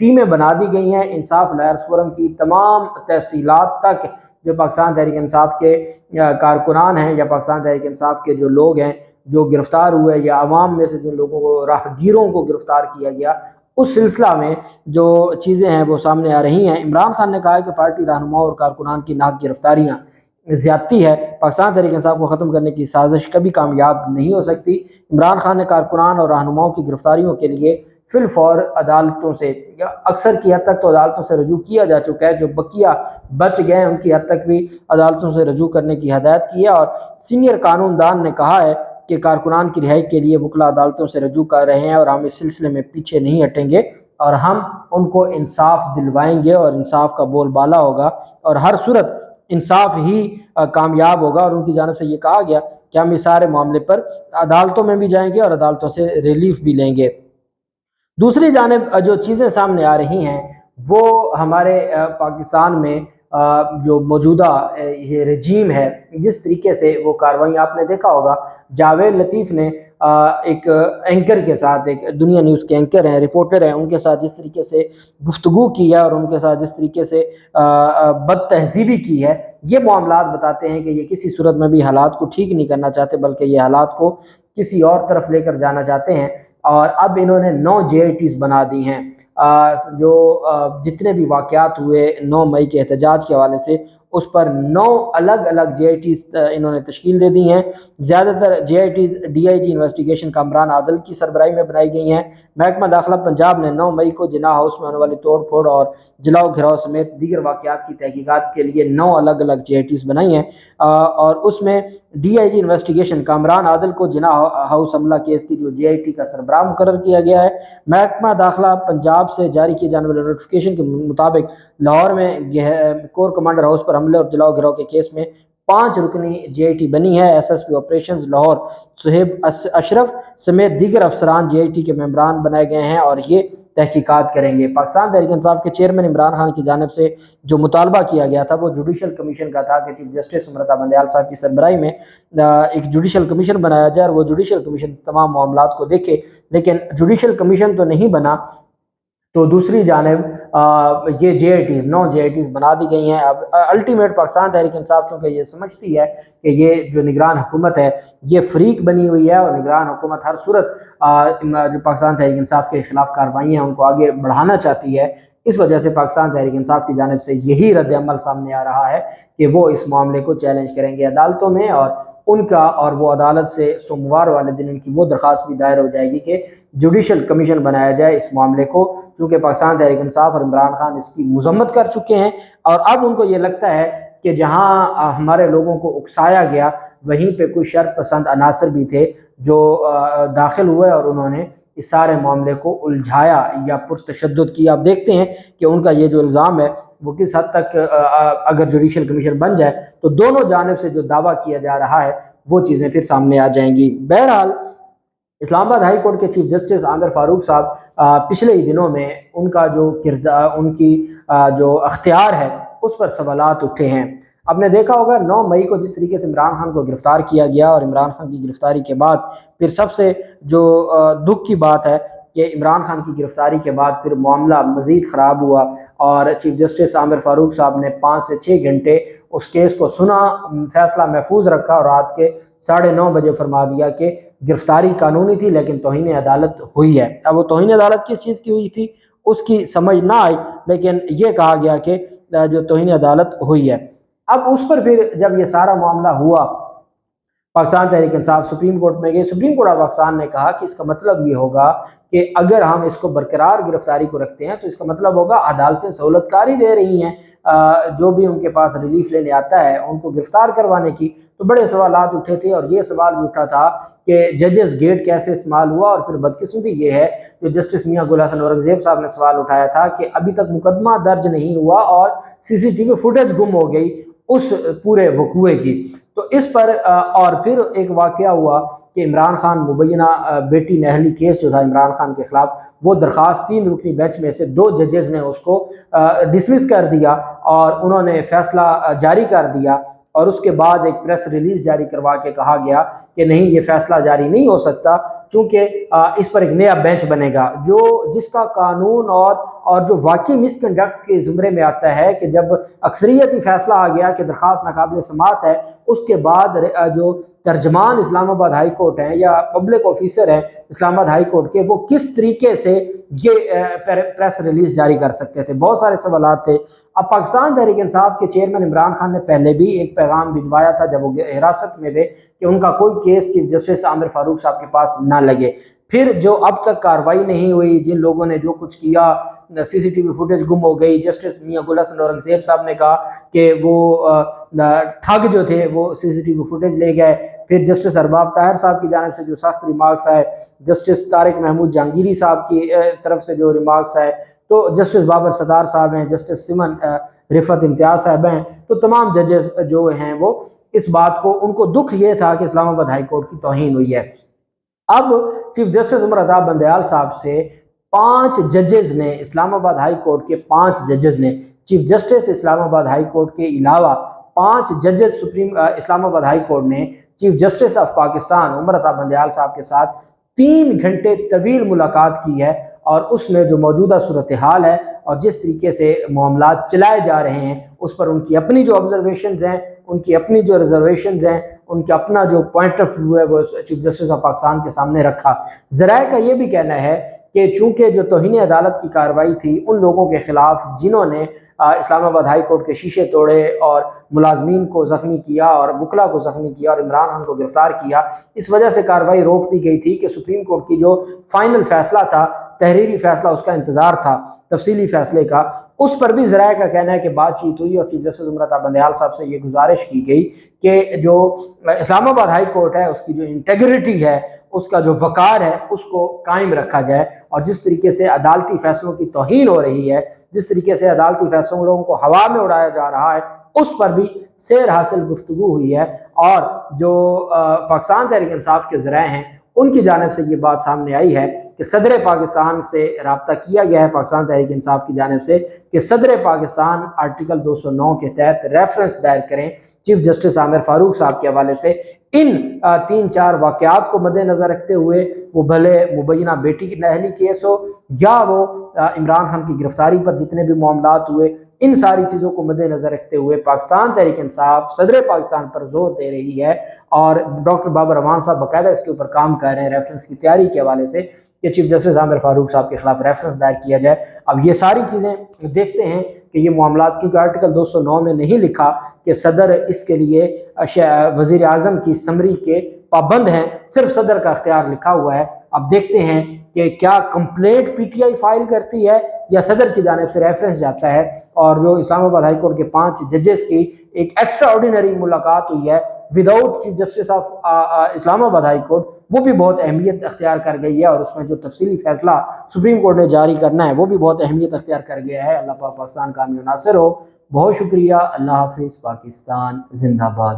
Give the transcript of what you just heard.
ٹیمیں بنا دی گئی ہیں انصاف لائرز فورم کی تمام تحصیلات تک جو پاکستان تحریک انصاف کے کارکنان ہیں یا پاکستان تحریک انصاف کے جو لوگ ہیں جو گرفتار ہوئے یا عوام میں سے جن لوگوں کو راہگیروں کو گرفتار کیا گیا، اس سلسلہ میں جو چیزیں ہیں وہ سامنے آ رہی ہیں۔ عمران خان نے کہا ہے کہ پارٹی رہنماؤں اور کارکنان کی ناک گرفتاریاں زیادتی ہے، پاکستان تحریک انصاف کو ختم کرنے کی سازش کبھی کامیاب نہیں ہو سکتی۔ عمران خان نے کارکنان اور رہنماؤں کی گرفتاریوں کے لیے فی الفور عدالتوں سے، اکثر کی حد تک تو عدالتوں سے رجوع کیا جا چکا ہے، جو بقیہ بچ گئے ان کی حد تک بھی عدالتوں سے رجوع کرنے کی ہدایت کی ہے، اور سینئر قانون دان نے کہا ہے کہ کارکنان کی رہائی کے لیے وکلاء عدالتوں سے رجوع کر رہے ہیں اور ہم اس سلسلے میں پیچھے نہیں ہٹیں گے اور ہم ان کو انصاف دلوائیں گے اور انصاف کا بول بالا ہوگا اور ہر صورت انصاف ہی کامیاب ہوگا۔ اور ان کی جانب سے یہ کہا گیا کہ ہم اس سارے معاملے پر عدالتوں میں بھی جائیں گے اور عدالتوں سے ریلیف بھی لیں گے۔ دوسری جانب جو چیزیں سامنے آ رہی ہیں وہ ہمارے پاکستان میں جو موجودہ یہ رجیم ہے، جس طریقے سے وہ کارروائیاں، آپ نے دیکھا ہوگا جاوید لطیف نے ایک اینکر کے ساتھ، ایک دنیا نیوز کے اینکر ہیں، رپورٹر ہیں، ان کے ساتھ جس طریقے سے گفتگو کی ہے اور ان کے ساتھ جس طریقے سے بد تہذیبی کی ہے، یہ معاملات بتاتے ہیں کہ یہ کسی صورت میں بھی حالات کو ٹھیک نہیں کرنا چاہتے بلکہ یہ حالات کو کسی اور طرف لے کر جانا چاہتے ہیں۔ اور اب انہوں نے 9 JITs بنا دی ہیں، جو جتنے بھی واقعات ہوئے 9 مئی کے احتجاج کے حوالے سے، اس پر 9 الگ الگ JITs انہوں نے تشکیل دے دی ہیں۔ زیادہ تر JITs DIG انویسٹیگیشن کامران عادل کی سربراہی میں بنائی گئی ہیں۔ محکمہ داخلہ پنجاب نے 9 مئی کو جناح ہاؤس میں ہونے والی توڑ پھوڑ اور جلاؤ گھراؤ سمیت دیگر واقعات کی تحقیقات کے لیے 9 الگ الگ JITs بنائی ہیں، اور اس میں DIG انویسٹیگیشن کامران عادل کو جناح ہاؤس حملہ کیس کی جو JIT کا سربراہ مقرر کیا گیا ہے۔ محکمہ داخلہ پنجاب سے جاری کیے جانے والے نوٹیفیکیشن کے مطابق لاہور میں کور کمانڈر ہاؤس پر حملے اور جلاؤ گھراؤ کے کیس میں 5 رکنی JIT بنی ہے۔ SSP آپریشنز لاہور صہیب اشرف سمیت دیگر افسران JIT کے ممبران بنائے گئے ہیں اور یہ تحقیقات کریں گے۔ پاکستان تحریک انصاف کے چیئرمین عمران خان کی جانب سے جو مطالبہ کیا گیا تھا وہ جوڈیشل کمیشن کا تھا کہ چیف جسٹس امرتا بندیال صاحب کی سربراہی میں ایک جوڈیشل کمیشن بنایا جائے اور وہ جوڈیشل کمیشن تمام معاملات کو دیکھے، لیکن جوڈیشل کمیشن تو نہیں بنا، تو دوسری جانب یہ JITs 9 JITs بنا دی گئی ہیں۔ اب الٹیمیٹ پاکستان تحریک انصاف چونکہ یہ سمجھتی ہے کہ یہ جو نگران حکومت ہے یہ فریق بنی ہوئی ہے اور نگران حکومت ہر صورت جو پاکستان تحریک انصاف کے خلاف کارروائیاں ہیں ان کو آگے بڑھانا چاہتی ہے، اس وجہ سے پاکستان تحریک انصاف کی جانب سے یہی رد عمل سامنے آ رہا ہے کہ وہ اس معاملے کو چیلنج کریں گے عدالتوں میں، اور وہ عدالت سے سوموار والے دن ان کی وہ درخواست بھی دائر ہو جائے گی کہ جوڈیشل کمیشن بنایا جائے اس معاملے کو، چونکہ پاکستان تحریک انصاف اور عمران خان اس کی مذمت کر چکے ہیں اور اب ان کو یہ لگتا ہے کہ جہاں ہمارے لوگوں کو اکسایا گیا وہیں پہ کوئی شر پسند عناصر بھی تھے جو داخل ہوئے اور انہوں نے اس سارے معاملے کو الجھایا یا پرتشدد کیا۔ آپ دیکھتے ہیں کہ ان کا یہ جو الزام ہے وہ کس حد تک اگر جوڈیشل کمیشن بن جائے تو دونوں جانب سے جو دعویٰ کیا جا رہا ہے وہ چیزیں پھر سامنے آ جائیں گی۔ بہرحال اسلام آباد ہائی کورٹ کے چیف جسٹس عامر فاروق صاحب پچھلے ہی دنوں میں ان کا جو کردار، ان کی جو اختیار ہے اس پر سوالات اٹھے ہیں۔ آپ نے دیکھا ہوگا 9 مئی کو جس طریقے سے عمران خان کو گرفتار کیا گیا اور عمران خان کی گرفتاری کے بعد پھر سب سے جو دکھ کی بات ہے کہ عمران خان کی گرفتاری کے بعد پھر معاملہ مزید خراب ہوا اور چیف جسٹس عامر فاروق صاحب نے 5 سے 6 گھنٹے اس کیس کو سنا، فیصلہ محفوظ رکھا اور رات کے 9:30 بجے فرما دیا کہ گرفتاری قانونی تھی لیکن توہین عدالت ہوئی ہے۔ اب وہ توہین عدالت کس چیز کی ہوئی تھی اس کی سمجھ نہ آئی، لیکن یہ کہا گیا کہ جو توہین عدالت ہوئی ہے۔ اب اس پر پھر جب یہ سارا معاملہ ہوا پاکستان تحریک انصاف سپریم کورٹ میں گئے، سپریم کورٹ آف پاکستان نے کہا کہ اس کا مطلب یہ ہوگا کہ اگر ہم اس کو برقرار گرفتاری کو رکھتے ہیں تو اس کا مطلب ہوگا عدالتیں سہولت کاری دے رہی ہیں جو بھی ان کے پاس ریلیف لینے آتا ہے ان کو گرفتار کروانے کی۔ تو بڑے سوالات اٹھے تھے اور یہ سوال بھی اٹھا تھا کہ ججز گیٹ کیسے استعمال ہوا، اور پھر بدقسمتی یہ ہے جو جسٹس میاں گل حسن اورنگزیب صاحب نے سوال اٹھایا تھا کہ ابھی تک مقدمہ درج نہیں ہوا اور CCTV فوٹیج گم ہو گئی اس پورے وقوعے کی۔ تو اس پر اور پھر ایک واقعہ ہوا کہ عمران خان مبینہ بیٹی نہلی کیس جو تھا عمران خان کے خلاف، وہ درخواست 3 رکنی بینچ میں سے 2 ججز نے اس کو ڈسمس کر دیا اور انہوں نے فیصلہ جاری کر دیا، اور اس کے بعد ایک پریس ریلیز جاری کروا کے کہا گیا کہ نہیں، یہ فیصلہ جاری نہیں ہو سکتا چونکہ اس پر ایک نیا بینچ بنے گا، جس کا قانون اور جو واقعی مس کنڈکٹ کے زمرے میں آتا ہے کہ جب اکثریتی فیصلہ آ گیا کہ درخواست ناقابل سماعت ہے، اس کے بعد جو ترجمان اسلام آباد ہائی کورٹ ہیں یا پبلک آفیسر ہیں اسلام آباد ہائی کورٹ کے، وہ کس طریقے سے یہ پریس ریلیز جاری کر سکتے تھے؟ بہت سارے سوالات تھے۔ اب پاکستان تحریک انصاف کے چیئرمین عمران خان نے پہلے بھی ایک پیغام بھجوایا تھا جب وہ حراست میں تھے کہ ان کا کوئی کیس چیف جسٹس عامر فاروق صاحب کے پاس نہ لگے۔ پھر جو اب تک کارروائی نہیں ہوئی، جن لوگوں نے جو کچھ کیا، سی سی ٹی وی فوٹیج گم ہو گئی، جسٹس میاں گل حسن اورنگزیب صاحب نے کہا کہ وہ ٹھگ جو تھے وہ سی سی ٹی وی فوٹیج لے گئے، پھر جسٹس ارباب طاہر صاحب کی جانب سے جو سخت ریمارکس آئے، جسٹس طارق محمود جہانگیری صاحب کی طرف سے جو ریمارکس آئے، تو جسٹس بابر ستار صاحب ہیں، جسٹس سمن رفعت امتیاز صاحب ہیں، تو تمام ججز جو ہیں وہ اس بات کو، ان کو دکھ یہ تھا کہ اسلام آباد ہائی کورٹ کی توہین ہوئی ہے۔ اب چیف جسٹس عمر عطا بندیال صاحب سے 5 ججز نے، اسلام آباد ہائی کورٹ کے 5 ججز نے، چیف جسٹس اسلام آباد ہائی کورٹ کے علاوہ 5 ججز اسلام آباد ہائی کورٹ نے chief justice of Pakistan Umar Ata Bandial صاحب کے ساتھ 3 گھنٹے طویل ملاقات کی ہے، اور اس میں جو موجودہ صورتحال ہے اور جس طریقے سے معاملات چلائے جا رہے ہیں اس پر ان کی اپنی جو آبزرویشنز ہیں، ان کی اپنی جو ریزرویشنز ہیں، ان کا اپنا جو پوائنٹ آف ویو ہے وہ چیف جسٹس آف پاکستان کے سامنے رکھا۔ ذرائع کا یہ بھی کہنا ہے کہ چونکہ جو توہین عدالت کی کارروائی تھی ان لوگوں کے خلاف جنہوں نے اسلام آباد ہائی کورٹ کے شیشے توڑے اور ملازمین کو زخمی کیا اور وکلاء کو زخمی کیا اور عمران خان کو گرفتار کیا، اس وجہ سے کارروائی روک دی گئی تھی کہ سپریم کورٹ کی جو فائنل فیصلہ تھا، تحریری فیصلہ، اس کا انتظار تھا تفصیلی فیصلے کا، اس پر بھی ذرائع کا کہنا ہے کہ بات چیت ہوئی اور چیف جسٹس عمر عطا بندیال صاحب سے یہ گزارش کی گئی کہ جو اسلام آباد ہائی کورٹ ہے اس کی جو انٹیگریٹی ہے، اس کا جو وقار ہے، اس کو قائم رکھا جائے، اور جس طریقے سے عدالتی فیصلوں کی توہین ہو رہی ہے، جس طریقے سے عدالتی فیصلوں لوگوں کو ہوا میں اڑایا جا رہا ہے، اس پر بھی سیر حاصل گفتگو ہوئی ہے۔ اور جو پاکستان تحریک انصاف کے ذرائع ہیں ان کی جانب سے یہ بات سامنے آئی ہے کہ صدر پاکستان سے رابطہ کیا گیا ہے پاکستان تحریک انصاف کی جانب سے کہ صدر پاکستان آرٹیکل 209 کے تحت ریفرنس دائر کریں چیف جسٹس عامر فاروق صاحب کے حوالے سے ان 3-4 واقعات کو مد نظر رکھتے ہوئے، وہ بھلے مبینہ بیٹی کی نہلی کیس ہو یا وہ عمران خان کی گرفتاری پر جتنے بھی معاملات ہوئے، ان ساری چیزوں کو مد نظر رکھتے ہوئے پاکستان تحریک انصاف صدر پاکستان پر زور دے رہی ہے، اور ڈاکٹر بابر امان صاحب باقاعدہ اس کے اوپر کام کر رہے ہیں ریفرنس کی تیاری کے حوالے سے کہ چیف جسٹس عامر فاروق صاحب کے خلاف ریفرنس دائر کیا جائے۔ اب یہ ساری چیزیں دیکھتے ہیں کہ یہ معاملات، کیونکہ آرٹیکل 209 میں نہیں لکھا کہ صدر اس کے لیے وزیر اعظم کی سمری کے پابند ہیں، صرف صدر کا اختیار لکھا ہوا ہے۔ اب دیکھتے ہیں کہ کیا complaint P T I file کرتی ہے یا صدر کی جانب سے ریفرنس جاتا ہے۔ اور جو اسلام آباد ہائی کورٹ کے 5 ججز کی ایک ایکسٹرا آرڈینری ملاقات ہوئی ہے وداؤٹ چیف جسٹس آف اسلام آباد ہائی کورٹ، وہ بھی بہت اہمیت اختیار کر گئی ہے، اور اس میں جو تفصیلی فیصلہ سپریم کورٹ نے جاری کرنا ہے وہ بھی بہت اہمیت اختیار کر گیا ہے۔ اللہ پاک پاکستان کامیاب ناصر ہو۔ بہت شکریہ۔ اللہ حافظ۔ پاکستان زندہ باد۔